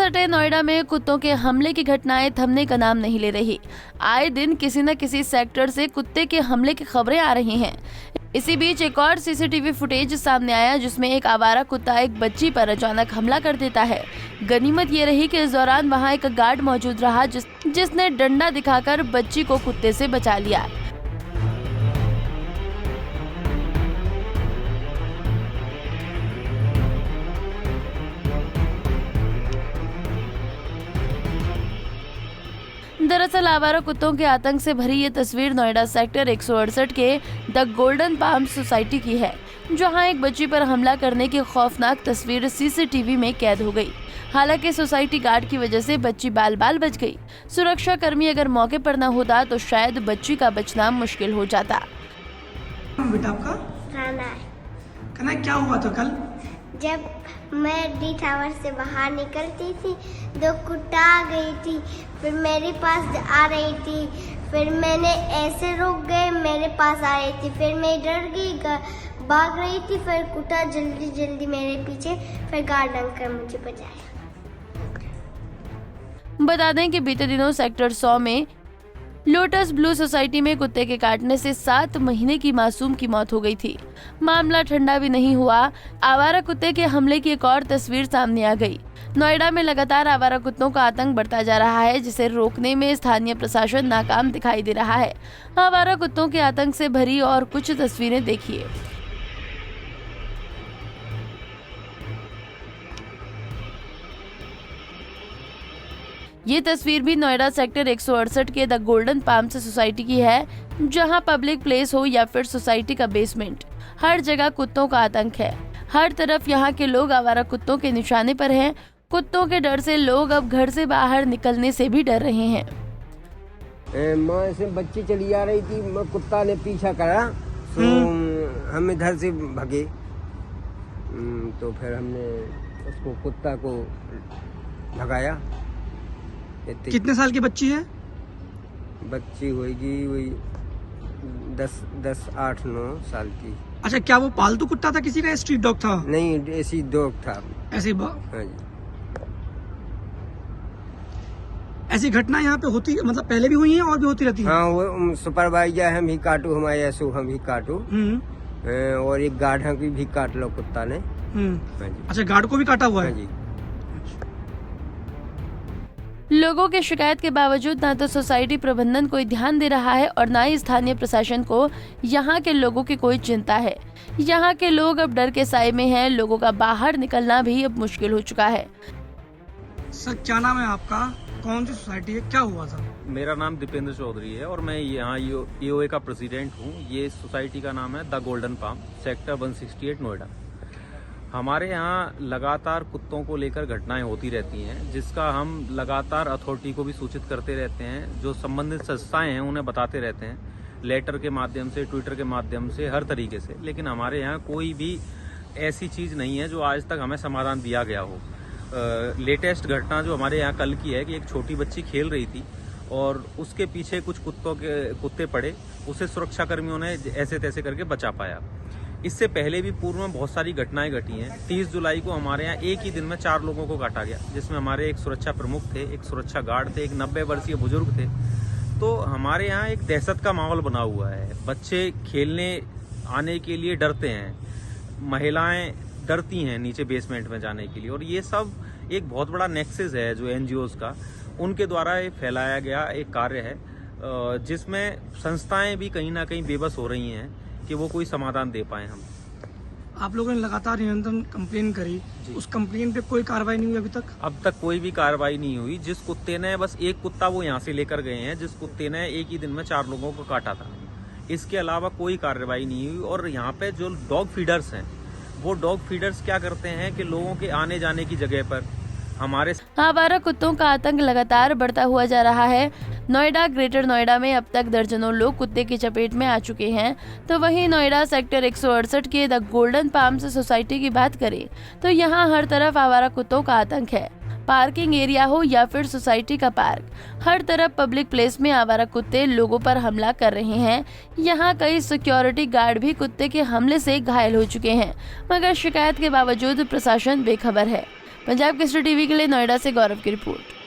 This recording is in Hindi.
सटे नोएडा में कुत्तों के हमले की घटनाएं थमने का नाम नहीं ले रही। आए दिन किसी न किसी सेक्टर से कुत्ते के हमले की खबरें आ रही हैं। इसी बीच एक और सीसीटीवी फुटेज सामने आया जिसमें एक आवारा कुत्ता एक बच्ची पर अचानक हमला कर देता है। गनीमत ये रही कि इस दौरान वहां एक गार्ड मौजूद रहा जिसने डंडा दिखाकर बच्ची को कुत्ते से बचा लिया। दरअसल आवारा कुत्तों के आतंक से भरी ये तस्वीर नोएडा सेक्टर 168 के द गोल्डन पाम सोसाइटी की है, जहां एक बच्ची पर हमला करने की खौफनाक तस्वीर सीसीटीवी में कैद हो गई। हालांकि सोसाइटी गार्ड की वजह से बच्ची बाल बाल बच गई। सुरक्षा कर्मी अगर मौके पर न होता तो शायद बच्ची का बचना मुश्किल हो जाता। बेटा आपका कहना क्या हुआ था कल? जब मैं डी टावर से बाहर निकलती थी तो कुत्ता आ गई थी, फिर मेरे पास आ रही थी, फिर मैंने ऐसे रुक गए, मेरे पास आ रही थी, फिर मैं डर गई, भाग रही थी, फिर कुत्ता जल्दी जल्दी मेरे पीछे, फिर गार्ड अंकल मुझे बचाया। बता दें कि बीते दिनों सेक्टर 100 में लोटस ब्लू सोसाइटी में कुत्ते के काटने से 7 महीने की मासूम की मौत हो गई थी। मामला ठंडा भी नहीं हुआ, आवारा कुत्ते के हमले की एक और तस्वीर सामने आ गई। नोएडा में लगातार आवारा कुत्तों का आतंक बढ़ता जा रहा है, जिसे रोकने में स्थानीय प्रशासन नाकाम दिखाई दे रहा है। आवारा कुत्तों के आतंक से भरी और कुछ तस्वीरें देखिए। ये तस्वीर भी नोएडा सेक्टर 168 के द गोल्डन पाम्स सोसाइटी की है, जहां पब्लिक प्लेस हो या फिर सोसाइटी का बेसमेंट, हर जगह कुत्तों का आतंक है। हर तरफ यहां के लोग आवारा कुत्तों के निशाने पर हैं। कुत्तों के डर से लोग अब घर से बाहर निकलने से भी डर रहे हैं। माँ से बच्ची चली आ रही थी, कुत्ता ने पीछा करा तो हम इधर से भागे, तो फिर हमने उसको कुत्ता को भगाया। कितने साल की बच्ची है? बच्ची होगी वही 10, 8, 9 साल की। अच्छा, क्या वो पालतू कुत्ता था किसी का, स्ट्रीट डॉग था? नहीं, ऐसी डॉग था। हाँ जी। ऐसी घटना यहाँ पे होती, मतलब पहले भी हुई है और भी होती रहती है? हाँ, वो सुपरवाइजर हम ही काटू, हमारे ऐसो हम ही काटू, और एक गार्ड की भी काट लो कुत्ता ने। हाँ जी। अच्छा, गार्ड को भी काटा हुआ है? हाँ जी। लोगों के शिकायत के बावजूद ना तो सोसाइटी प्रबंधन कोई ध्यान दे रहा है और ना ही स्थानीय प्रशासन को यहाँ के लोगों की कोई चिंता है। यहाँ के लोग अब डर के साए में हैं। लोगों का बाहर निकलना भी अब मुश्किल हो चुका है। सर, क्या नाम है आपका? कौन सी सोसाइटी है? क्या हुआ था? मेरा नाम दीपेंद्र चौधरी है और मैं यहाँ ईओए का प्रेसिडेंट हूँ। ये सोसाइटी का नाम है the golden palm, sector 168 Noida. हमारे यहाँ लगातार कुत्तों को लेकर घटनाएं होती रहती हैं, जिसका हम लगातार अथॉरिटी को भी सूचित करते रहते हैं। जो संबंधित संस्थाएं हैं उन्हें बताते रहते हैं, लेटर के माध्यम से, ट्विटर के माध्यम से, हर तरीके से। लेकिन हमारे यहाँ कोई भी ऐसी चीज़ नहीं है जो आज तक हमें समाधान दिया गया हो। लेटेस्ट घटना जो हमारे यहाँ कल की है कि एक छोटी बच्ची खेल रही थी और उसके पीछे कुछ कुत्ते पड़े, उसे सुरक्षा कर्मियों ने ऐसे तैसे करके बचा पाया। इससे पहले भी पूर्व में बहुत सारी घटनाएं घटी हैं। 30 जुलाई को हमारे यहाँ एक ही दिन में 4 लोगों को काटा गया, जिसमें हमारे एक सुरक्षा प्रमुख थे, एक सुरक्षा गार्ड थे, एक 90 वर्षीय बुजुर्ग थे। तो हमारे यहाँ एक दहशत का माहौल बना हुआ है। बच्चे खेलने आने के लिए डरते हैं, महिलाएं डरती हैं नीचे बेसमेंट में जाने के लिए, और ये सब एक बहुत बड़ा नेक्सस है जो NGOs का, उनके द्वारा ये फैलाया गया एक कार्य है, जिसमें संस्थाएं भी कहीं ना कहीं बेबस हो रही हैं कि वो कोई समाधान दे पाए। हम आप लोगों ने लगातार निरंतर कंप्लेन करी, उस कंप्लेन पे कोई कार्रवाई नहीं हुई अभी तक? अब तक कोई भी कार्रवाई नहीं हुई। जिस कुत्ते ने, बस एक कुत्ता वो यहाँ से लेकर गए हैं, जिस कुत्ते ने एक ही दिन में 4 लोगों को काटा था, इसके अलावा कोई कार्रवाई नहीं हुई। और यहाँ पे जो डॉग फीडर्स हैं, वो डॉग फीडर्स क्या करते हैं कि लोगों के आने जाने की जगह पर हमारे आवारा कुत्तों का आतंक लगातार बढ़ता हुआ जा रहा है। नोएडा, ग्रेटर नोएडा में अब तक दर्जनों लोग कुत्ते की चपेट में आ चुके हैं। तो वहीं नोएडा सेक्टर 168 के द गोल्डन पाम्स सोसाइटी की बात करें तो यहाँ हर तरफ आवारा कुत्तों का आतंक है। पार्किंग एरिया हो या फिर सोसाइटी का पार्क, हर तरफ पब्लिक प्लेस में आवारा कुत्ते लोगों पर हमला कर रहे हैं। यहाँ कई सिक्योरिटी गार्ड भी कुत्ते के हमले से घायल हो चुके हैं, मगर शिकायत के बावजूद प्रशासन बेखबर है। पंजाब केसरी टीवी के लिए नोएडा से गौरव की रिपोर्ट।